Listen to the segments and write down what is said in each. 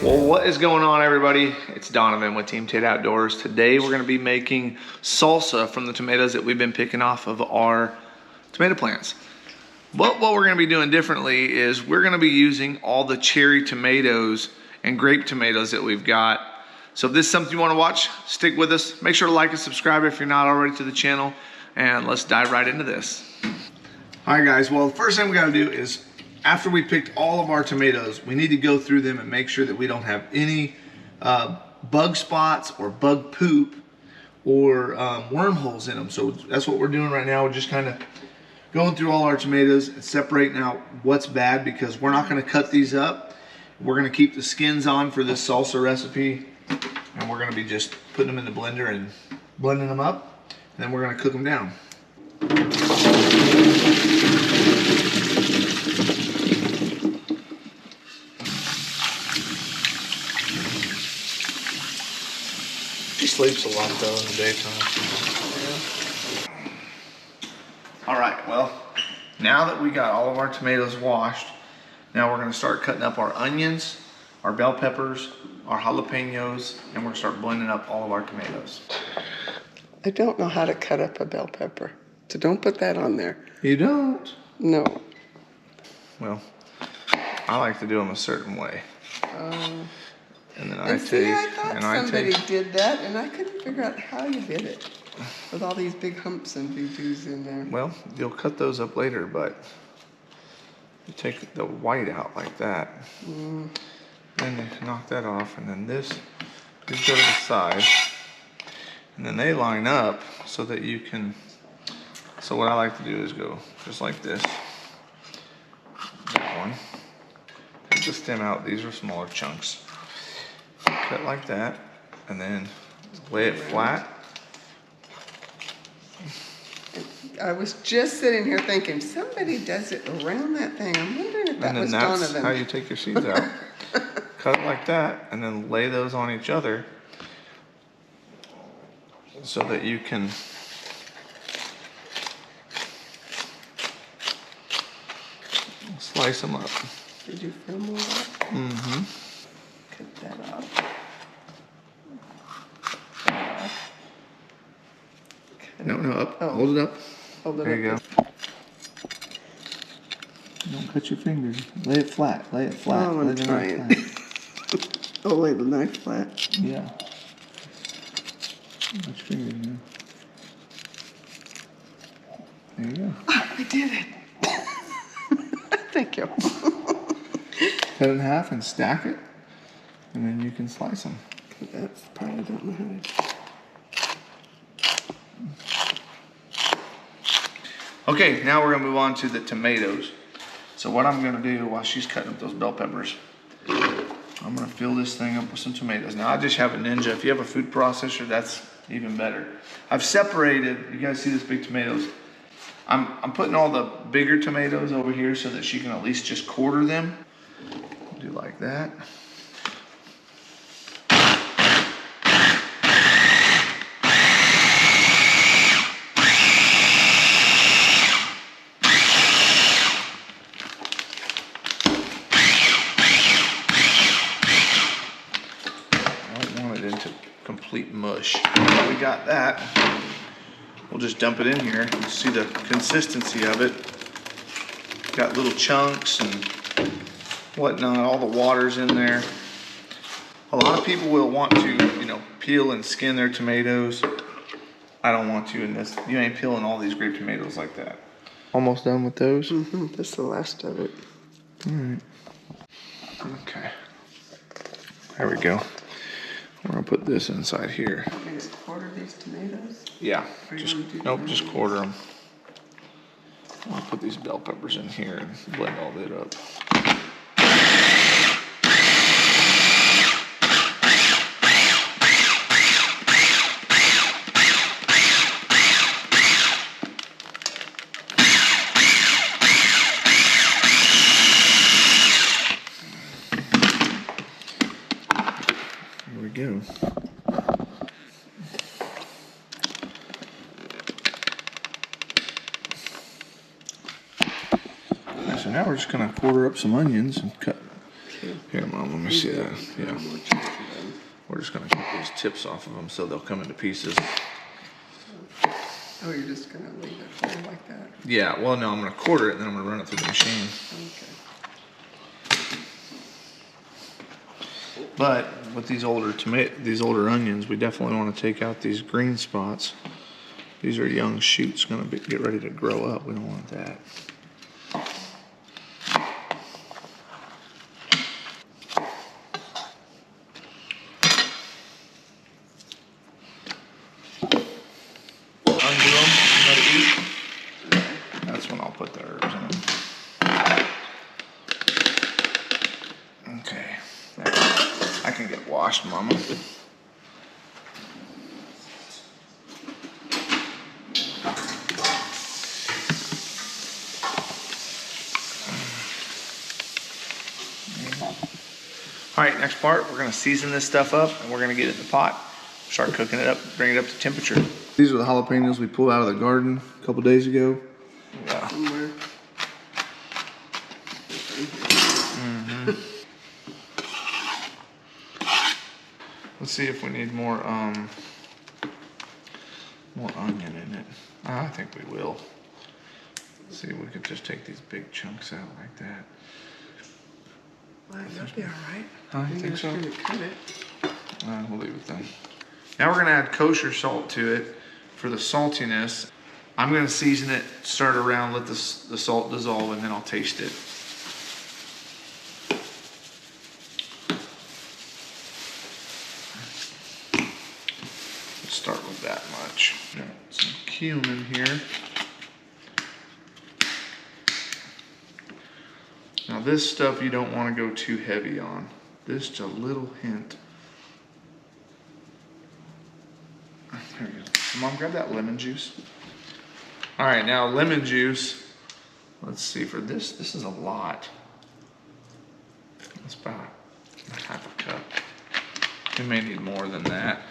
Well, what is going on, everybody? It's Donovan with Team Tate Outdoors. Today we're going to be making salsa from the tomatoes that we've been picking off of our tomato plants. But what we're going to be doing differently is we're going to be using all the cherry tomatoes and grape tomatoes that we've got. So if this is something you want to watch, stick with us. Make sure to like and subscribe if you're not already to the channel. And let's dive right into this. All right, guys. Well, the first thing we got to do is, after we picked all of our tomatoes, we need to go through them and make sure that we don't have any bug spots or bug poop or wormholes in them. So that's what we're doing right now. We're just kind of going through all our tomatoes and separating out what's bad, because we're not going to cut these up. We're going to keep the skins on for this salsa recipe, and we're going to be just putting them in the blender and blending them up, and then we're going to cook them down. She sleeps a lot though in the daytime. Yeah. All right, well, now that we got all of our tomatoes washed, now we're gonna start cutting up our onions, our bell peppers, our jalapenos, and we're gonna start blending up all of our tomatoes. I don't know how to cut up a bell pepper, so don't put that on there. You don't? No. Well, I like to do them a certain way. And then I thought somebody did that, and I couldn't figure out how you did it with all these big humps and doo-doos in there. Well, you'll cut those up later, but you take the white out like that. Then you knock that off, and then this go to the side, and then they line up so that you can. So what I like to do is go just like this. That one. Take the stem out. These are smaller chunks. Cut like that, and then lay it flat. I was just sitting here thinking, somebody does it around that thing. I'm wondering if that was Donovan. And then that's how you take your seeds out. Cut it like that, and then lay those on each other so that you can slice them up. Did you film all that? Mm-hmm. Cut that off. No, up. Oh. Hold it up. Hold it there up. You go. Don't cut your fingers. Lay it flat. Lay it flat. Oh, I'm trying. Oh, lay the knife flat? Yeah. Put your fingers in there. There you go. Oh, I did it. Thank you. Cut it in half and stack it, and then you can slice them. That's the part I don't know how to do. Okay, now we're gonna move on to the tomatoes. So what I'm gonna do while she's cutting up those bell peppers, I'm gonna fill this thing up with some tomatoes. Now I just have a Ninja. If you have a food processor, that's even better. I've separated, you guys see these big tomatoes? I'm putting all the bigger tomatoes over here so that she can at least just quarter them. Do like that. Complete mush. Now we got that. We'll just dump it in here. You see the consistency of it. Got little chunks and whatnot. All the water's in there. A lot of people will want to, peel and skin their tomatoes. I don't want to in this. You ain't peeling all these grape tomatoes like that. Almost done with those? Mm-hmm. That's the last of it. All right. Okay. There we go. We're gonna put this inside here. Okay, just quarter these tomatoes? Yeah, just quarter them. I'll put these bell peppers in here and blend all that up. Here we go. So now we're just gonna quarter up some onions and cut too. Here, Mom, let me see that. Yeah. More chunky then. We're just gonna cut these tips off of them so they'll come into pieces. Oh, you're just gonna leave it there like that? Yeah, well, no, I'm gonna quarter it and then I'm gonna run it through the machine. Okay. But with these older onions, we definitely want to take out these green spots. These are young shoots gonna get ready to grow up. We don't want that. Undo them, let it eat. That's when I'll put the herbs in them. Okay, I can get washed, Mama. All right, next part, we're gonna season this stuff up and we're gonna get it in the pot, start cooking it up, bring it up to temperature. These are the jalapenos we pulled out of the garden a couple days ago. Yeah. Somewhere. Let's see if we need more onion in it. I think we will. Let's see if we could just take these big chunks out like that. Well, that'll be all right. I think so. You're gonna cut it. We'll leave it then. Now we're gonna add kosher salt to it for the saltiness. I'm gonna season it, stir it around, let the salt dissolve, and then I'll taste it. Let's start with that much. Got some cumin here. Now this stuff you don't want to go too heavy on. Just a little hint. There we go. Mom, grab that lemon juice. All right, now lemon juice. Let's see, for this is a lot. That's about half a cup. We may need more than that.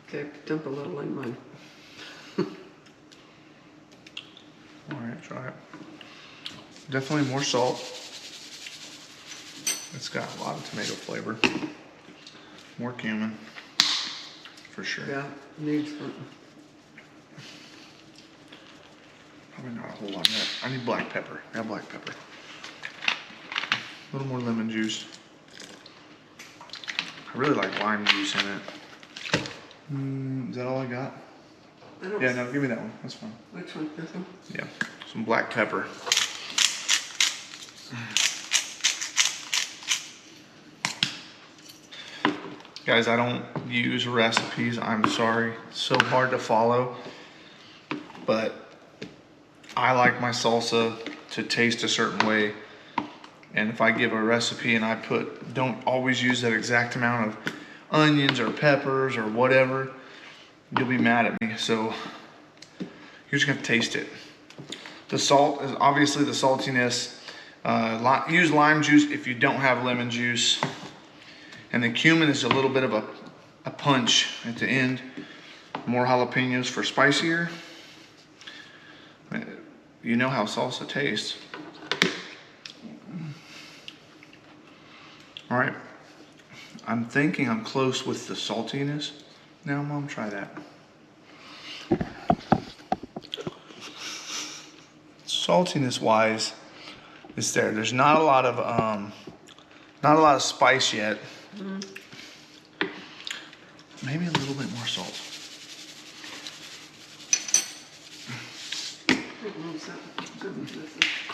Okay, dump a little in mine. All right, try it. Definitely more salt. It's got a lot of tomato flavor. More cumin, for sure. Yeah, needs some. Probably not a whole lot of that. I need black pepper. Add black pepper. A little more lemon juice. I really like lime juice in it. Is that all I got? Yeah, no, give me that one. That's fine. Which one? This one? Yeah, some black pepper. Guys, I don't use recipes. I'm sorry. It's so hard to follow. But I like my salsa to taste a certain way. And if I give a recipe and I don't always use that exact amount of onions or peppers or whatever, you'll be mad at me. So you're just gonna taste it. The salt is obviously the saltiness. Use lime juice if you don't have lemon juice. And the cumin is a little bit of a punch at the end. More jalapenos for spicier. You know how salsa tastes. All right, I'm thinking I'm close with the saltiness. Now, Mom, try that. Saltiness wise, it's there. There's not a lot of spice yet. Maybe a little bit more salt.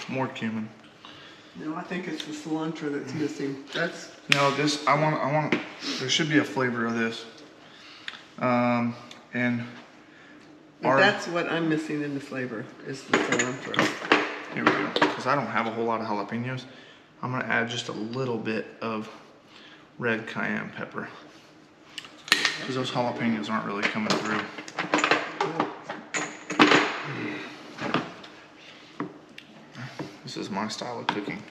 More cumin. No, I think it's the cilantro that's missing. That's No, this I want. There should be a flavor of this. And that's what I'm missing in the flavor is the cilantro. Here we go. Because I don't have a whole lot of jalapenos, I'm gonna add just a little bit of red cayenne pepper. Because those jalapenos aren't really coming through. This is my style of cooking.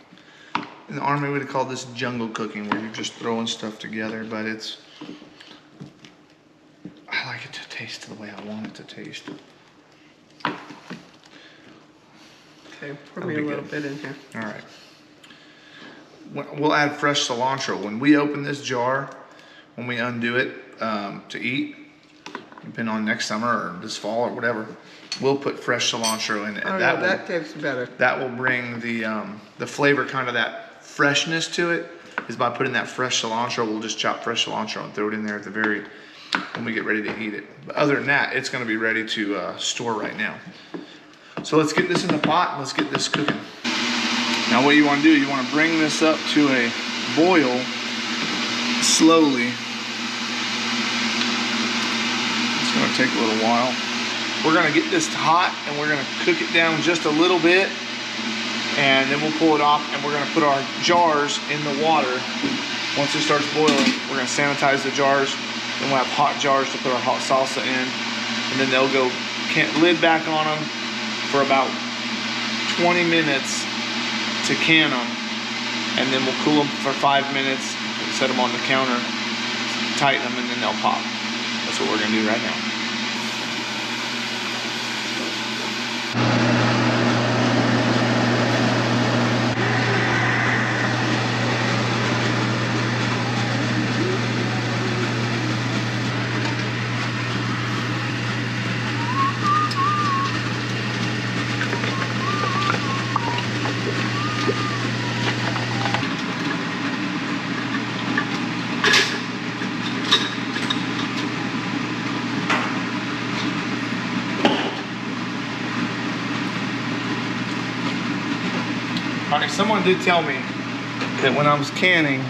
In the Army, we'd call this jungle cooking, where you're just throwing stuff together, but I like it to taste the way I want it to taste. Okay, pour That'll me be a little good. bit in here. All right. We'll add fresh cilantro. When we open this jar, when we undo it to eat, depending on next summer or this fall or whatever, we'll put fresh cilantro in it. Oh, And yeah, that tastes better. that will bring the flavor, kind of that freshness to it, is by putting that fresh cilantro. We'll just chop fresh cilantro and throw it in there at the very, when we get ready to eat it. But other than that, it's gonna be ready to store right now. So let's get this in the pot and let's get this cooking. Now what you wanna do, you wanna bring this up to a boil slowly. It's gonna take a little while. We're gonna get this hot and we're gonna cook it down just a little bit, and then we'll pull it off and we're gonna put our jars in the water. Once it starts boiling, we're gonna sanitize the jars, and we'll have hot jars to put our hot salsa in, and then they'll go, lid back on them for about 20 minutes to can them, and then we'll cool them for 5 minutes, set them on the counter, tighten them, and then they'll pop. That's what we're gonna do right now. All right, someone did tell me that when I was canning,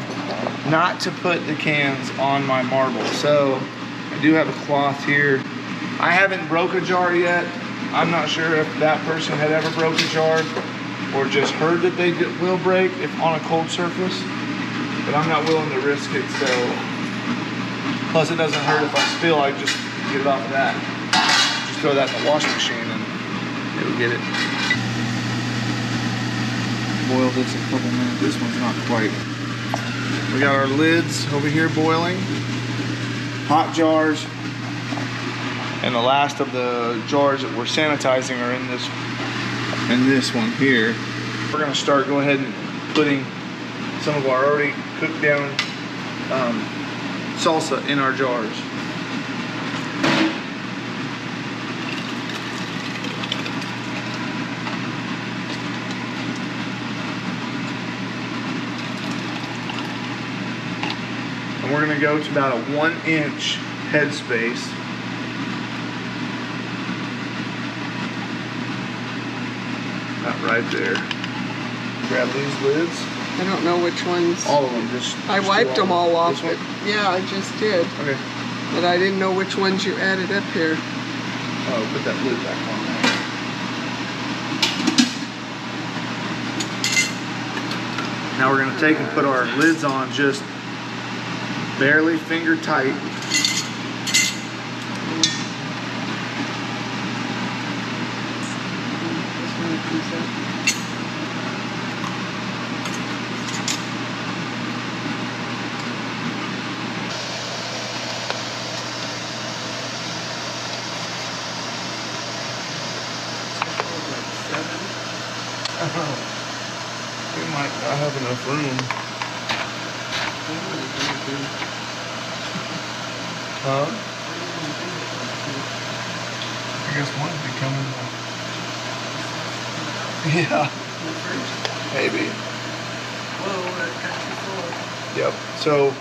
not to put the cans on my marble. So I do have a cloth here. I haven't broke a jar yet. I'm not sure if that person had ever broke a jar or just heard that they will break if on a cold surface, but I'm not willing to risk it. So, plus it doesn't hurt if I spill, I just get it off of that. Just throw that in the washing machine and it'll get it. Boil this a couple minutes. This one's not quite. We got our lids over here boiling. Hot jars. And the last of the jars that we're sanitizing are in this one here. We're gonna start, go ahead and putting some of our already cooked down salsa in our jars. And we're gonna go to about a 1-inch headspace. About right there. Grab these lids. I don't know which ones. All of them, just. I wiped them all off. This one? Yeah, I just did. Okay. But I didn't know which ones you added up here. Oh, put that lid back on there. Now we're gonna take and put our lids on just barely finger tight. We might not have enough room. Huh? I guess one would be coming. Yeah. Maybe. Yep. So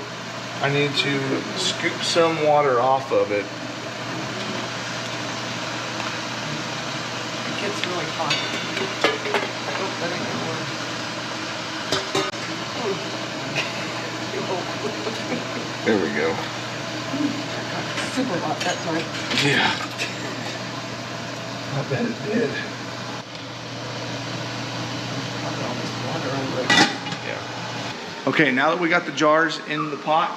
I need to scoop some water off of it. It gets really hot. Oh, that ain't gonna work. There we go. Super hot that time. Yeah. I bet it did. Yeah. Okay, now that we got the jars in the pot,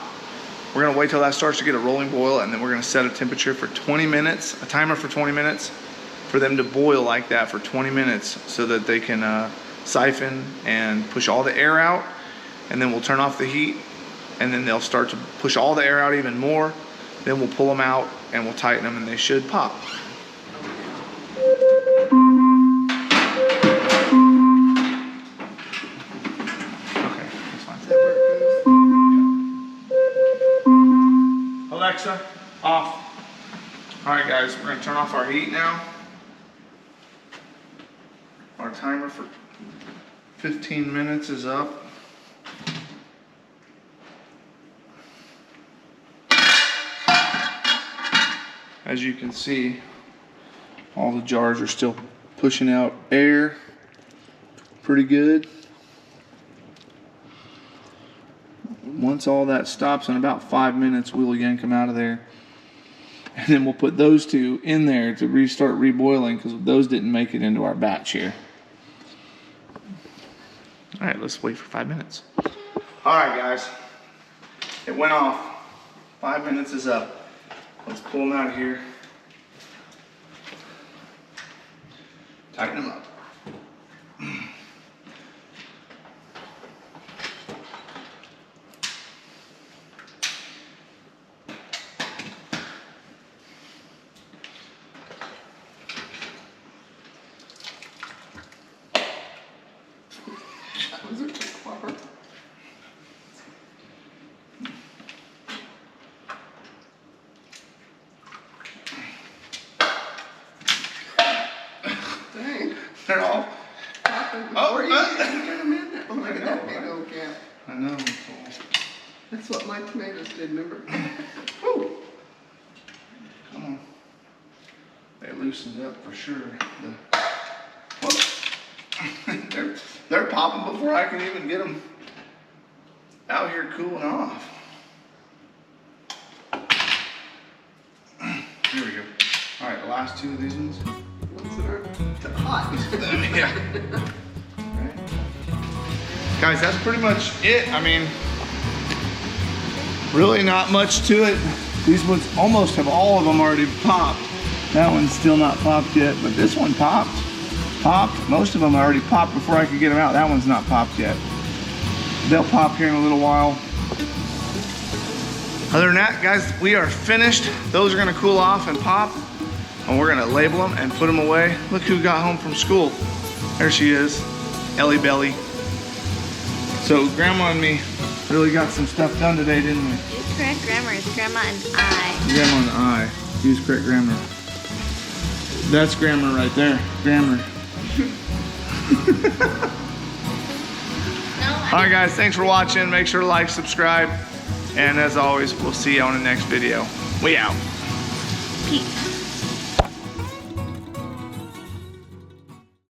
we're gonna wait till that starts to get a rolling boil, and then we're gonna set a temperature for 20 minutes, a timer for 20 minutes, for them to boil like that for 20 minutes so that they can siphon and push all the air out, and then we'll turn off the heat, and then they'll start to push all the air out even more. Then we'll pull them out and we'll tighten them, and they should pop. our heat now. Our timer for 15 minutes is up. As you can see, all the jars are still pushing out air pretty good. Once all that stops in about 5 minutes, we'll yank them out of there. And then we'll put those two in there to restart reboiling because those didn't make it into our batch here. All right, let's wait for 5 minutes. All right, guys, it went off. 5 minutes is up. Let's pull them out of here. Tighten them up. Was it clever? Dang. They're all Popping Oh, before you even get them in there. Oh, look at that big old gap. I know. That's what my tomatoes did, remember? Woo! Come on. They loosened up for sure. They're popping before I can even get them out here cooling off. Here we go. All right, the last two of these ones. Ones that are hot. Yeah. Okay. Guys, that's pretty much it. I mean, really not much to it. These ones almost have all of them already popped. That one's still not popped yet, but this one popped. Most of them already popped before I could get them out. That one's not popped yet. They'll pop here in a little while. Other than that, guys, we are finished. Those are gonna cool off and pop, and we're gonna label them and put them away. Look who got home from school. There she is, Ellie Belly. So Grandma and me really got some stuff done today, didn't we? Use correct grammar. It's grandma and I. Grandma and I. Use correct grammar. That's grammar right there. Grammar. All right, guys, thanks for watching. Make sure to like, subscribe, and as always, we'll see you on the next video. We out. Peace.